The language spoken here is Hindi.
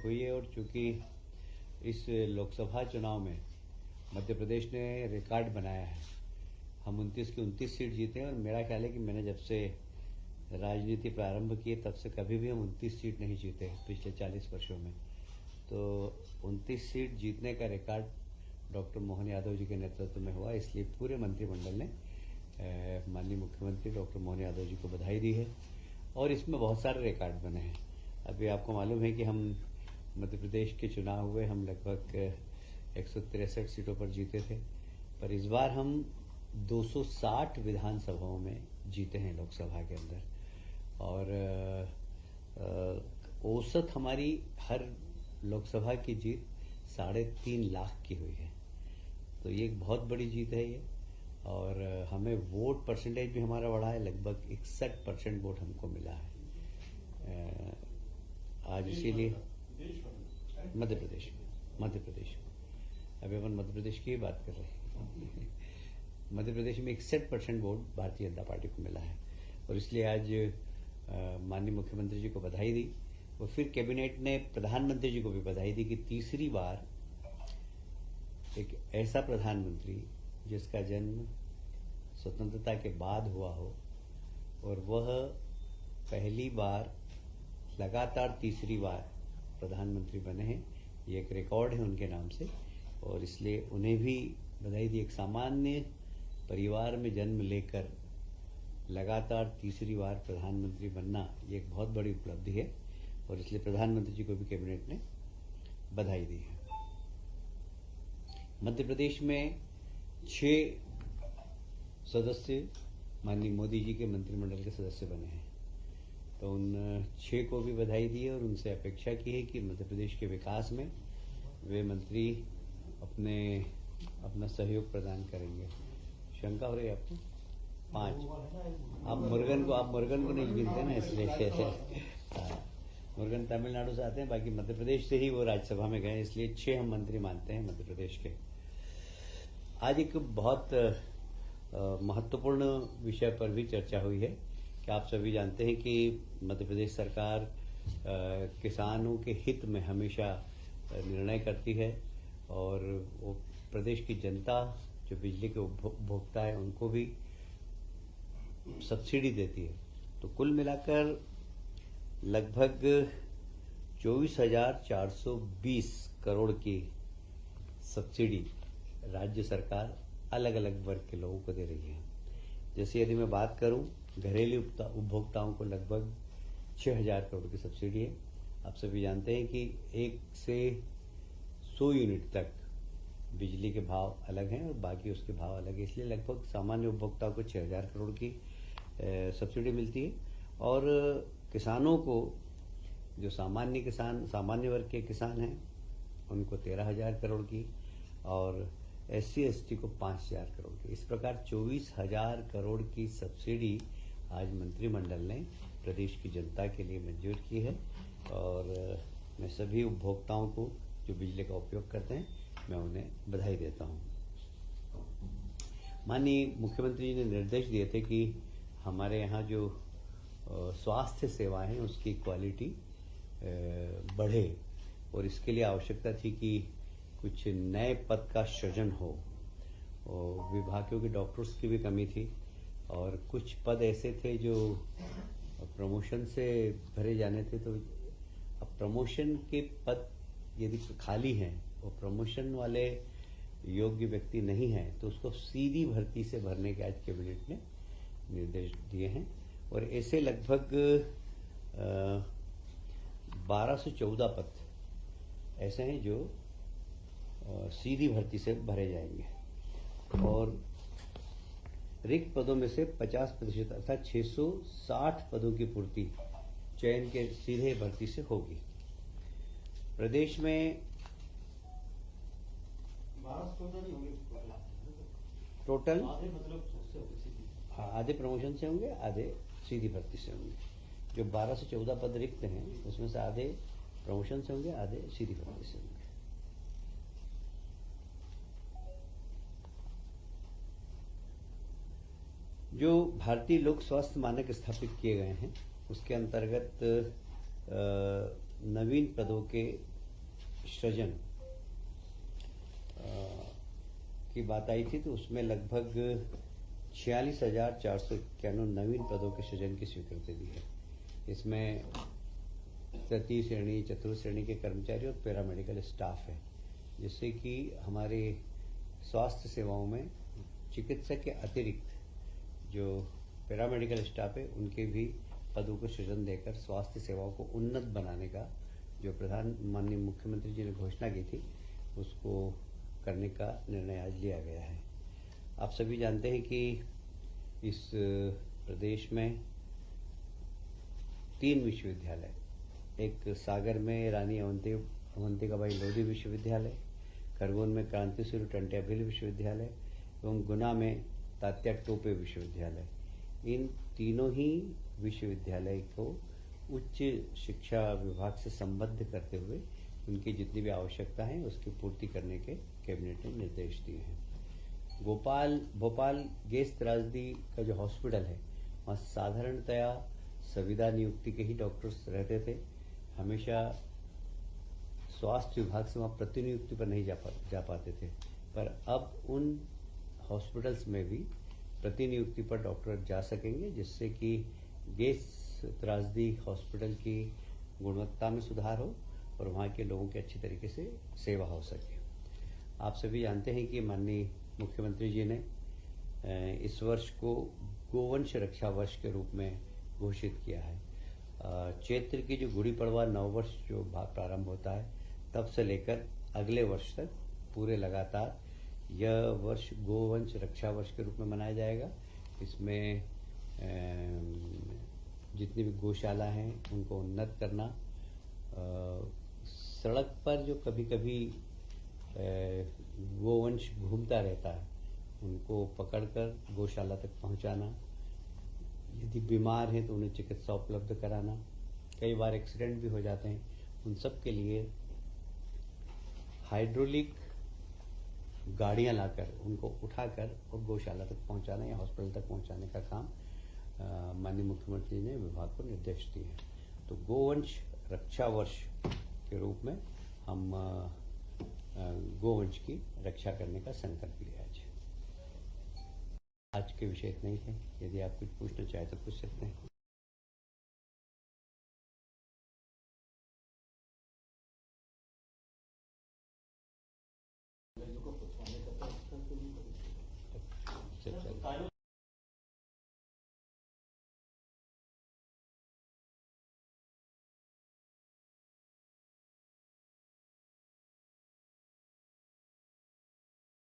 हुई है। और चूंकि इस लोकसभा चुनाव में मध्य प्रदेश ने रिकॉर्ड बनाया है, हम 29 की 29 सीट जीते हैं। और मेरा ख्याल है कि मैंने जब से राजनीति प्रारंभ की तब से कभी भी हम 29 सीट नहीं जीते पिछले 40 वर्षों में। तो 29 सीट जीतने का रिकॉर्ड डॉक्टर मोहन यादव जी के नेतृत्व में हुआ, इसलिए पूरे मंत्रिमंडल ने माननीय मुख्यमंत्री डॉक्टर मोहन यादव जी को बधाई दी है। और इसमें बहुत सारे रिकॉर्ड बने हैं। अभी आपको मालूम है कि हम मध्य प्रदेश के चुनाव हुए, हम लगभग 163 सीटों पर जीते थे, पर इस बार हम 260 विधानसभाओं में जीते हैं लोकसभा के अंदर। और औसत हमारी हर लोकसभा की जीत 3.5 लाख की हुई है। तो ये एक बहुत बड़ी जीत है ये। और हमें वोट परसेंटेज भी हमारा बढ़ा है, लगभग 61% वोट हमको मिला है आज। इसीलिए मध्य प्रदेश में अभी अपन मध्य प्रदेश की बात कर रहे हैं। मध्य प्रदेश में 61% वोट भारतीय जनता पार्टी को मिला है। और इसलिए आज माननीय मुख्यमंत्री जी को बधाई दी। और फिर कैबिनेट ने प्रधानमंत्री जी को भी बधाई दी कि तीसरी बार एक ऐसा प्रधानमंत्री जिसका जन्म स्वतंत्रता के बाद हुआ हो, और वह पहली बार लगातार तीसरी बार प्रधानमंत्री बने हैं, ये एक रिकॉर्ड है उनके नाम से। और इसलिए उन्हें भी बधाई दी। एक सामान्य परिवार में जन्म लेकर लगातार तीसरी बार प्रधानमंत्री बनना, ये एक बहुत बड़ी उपलब्धि है। और इसलिए प्रधानमंत्री जी को भी कैबिनेट ने बधाई दी है। मध्य प्रदेश में 6 सदस्य माननीय मोदी जी के मंत्रिमंडल के सदस्य बने हैं। तो उन 6 को भी बधाई दी है और उनसे अपेक्षा की है कि मध्य प्रदेश के विकास में वे मंत्री अपना सहयोग प्रदान करेंगे। शंका हो रही है आपको? 5 आप मुर्गन को नहीं गिनते ना, इसलिए मुर्गन तमिलनाडु से आते हैं, बाकी मध्य प्रदेश से ही वो राज्यसभा में गए, इसलिए 6 हम मंत्री मानते हैं मध्य प्रदेश के। आज एक बहुत महत्वपूर्ण विषय पर भी चर्चा हुई है कि आप सभी जानते हैं कि मध्य प्रदेश सरकार किसानों के हित में हमेशा निर्णय करती है। और वो प्रदेश की जनता जो बिजली के उपभोक्ता है उनको भी सब्सिडी देती है। तो कुल मिलाकर लगभग 24,420 करोड़ की सब्सिडी राज्य सरकार अलग अलग वर्ग के लोगों को दे रही है। जैसे यदि मैं बात करूं, घरेलू उपभोक्ताओं को लगभग 6,000 करोड़ की सब्सिडी है। आप सभी जानते हैं कि 1 से 100 यूनिट तक बिजली के भाव अलग हैं और बाकी उसके भाव अलग है, इसलिए लगभग सामान्य उपभोक्ताओं को 6,000 करोड़ की सब्सिडी मिलती है। और किसानों को, जो सामान्य वर्ग के किसान हैं, उनको 13,000 करोड़ की, और SC/ST को 5,000 करोड़ की। इस प्रकार 24,000 करोड़ की सब्सिडी आज मंत्रिमंडल ने प्रदेश की जनता के लिए मंजूर की है। और मैं सभी उपभोक्ताओं को जो बिजली का उपयोग करते हैं, मैं उन्हें बधाई देता हूं। माननीय मुख्यमंत्री जी ने निर्देश दिए थे कि हमारे यहाँ जो स्वास्थ्य सेवाएं हैं उसकी क्वालिटी बढ़े, और इसके लिए आवश्यकता थी कि कुछ नए पद का सृजन हो। और विभागों के डॉक्टर्स की भी कमी थी, और कुछ पद ऐसे थे जो प्रमोशन से भरे जाने थे। तो अब प्रमोशन के पद यदि खाली हैं और प्रमोशन वाले योग्य व्यक्ति नहीं हैं, तो उसको सीधी भर्ती से भरने के आज कैबिनेट ने निर्देश दिए हैं। और ऐसे लगभग 12 से 14 पद ऐसे हैं जो सीधी भर्ती से भरे जाएंगे। और रिक्त पदों में से 50% अर्थात 660 पदों की पूर्ति चयन के सीधे भर्ती से होगी। प्रदेश में टोटल आधे प्रमोशन से होंगे, आधे सीधी भर्ती से होंगे। जो 12 से 14 पद रिक्त हैं उसमें से आधे प्रमोशन से होंगे, आधे सीधी भर्ती से होंगे। जो भारतीय लोक स्वास्थ्य मानक स्थापित किए गए हैं उसके अंतर्गत नवीन पदों के सृजन की बात आई थी, तो उसमें लगभग 46,491 नवीन पदों के सृजन की स्वीकृति दी है। इसमें तृतीय श्रेणी, चतुर्थ श्रेणी के कर्मचारी और पैरामेडिकल स्टाफ है, जिससे कि हमारे स्वास्थ्य सेवाओं में चिकित्सक के अतिरिक्त जो पैरामेडिकल स्टाफ है उनके भी पदों को सृजन देकर स्वास्थ्य सेवाओं को उन्नत बनाने का जो माननीय मुख्यमंत्री जी ने घोषणा की थी उसको करने का निर्णय आज लिया गया है। आप सभी जानते हैं कि इस प्रदेश में 3 विश्वविद्यालय, एक सागर में रानी अवंतिकाबाई लोधी विश्वविद्यालय, खरगोन में क्रांति सूर्य टंट्या भील विश्वविद्यालय एवं गुना में तात्या टोपे विश्वविद्यालय, इन तीनों ही विश्वविद्यालय को उच्च शिक्षा विभाग से संबद्ध करते हुए उनकी जितनी भी आवश्यकता है उसकी पूर्ति करने के कैबिनेट ने निर्देश दिए हैं। भोपाल गैस त्रासदी का जो हॉस्पिटल है वहाँ साधारणतया संविदा नियुक्ति के ही डॉक्टर्स रहते थे, हमेशा स्वास्थ्य विभाग से वहाँ प्रतिनियुक्ति पर नहीं जा पाते थे, पर अब उन हॉस्पिटल्स में भी प्रतिनियुक्ति पर डॉक्टर जा सकेंगे, जिससे कि गैस त्रासदी हॉस्पिटल की गुणवत्ता में सुधार हो और वहाँ के लोगों की अच्छी तरीके से सेवा हो सके। आप सभी जानते हैं कि माननीय मुख्यमंत्री जी ने इस वर्ष को गोवंश रक्षा वर्ष के रूप में घोषित किया है। चैत्र की जो गुड़ी पड़वा नववर्ष जो प्रारंभ होता है तब से लेकर अगले वर्ष तक पूरे लगातार यह वर्ष गोवंश रक्षा वर्ष के रूप में मनाया जाएगा। इसमें जितनी भी गौशाला हैं उनको उन्नत करना, सड़क पर जो कभी कभी गोवंश घूमता रहता है उनको पकड़कर गौशाला तक पहुंचाना, यदि बीमार हैं तो उन्हें चिकित्सा उपलब्ध कराना, कई बार एक्सीडेंट भी हो जाते हैं, उन सब के लिए हाइड्रोलिक गाड़ियां लाकर उनको उठाकर और गौशाला तक पहुंचाना या हॉस्पिटल तक पहुंचाने का काम माननीय मुख्यमंत्री ने विभाग को निर्देश दिए हैं। तो गोवंश रक्षा वर्ष के रूप में हम गोवंश की रक्षा करने का संकल्प लिया आज के विषय इतना ही है। यदि आप कुछ पूछना चाहें तो पूछ सकते हैं।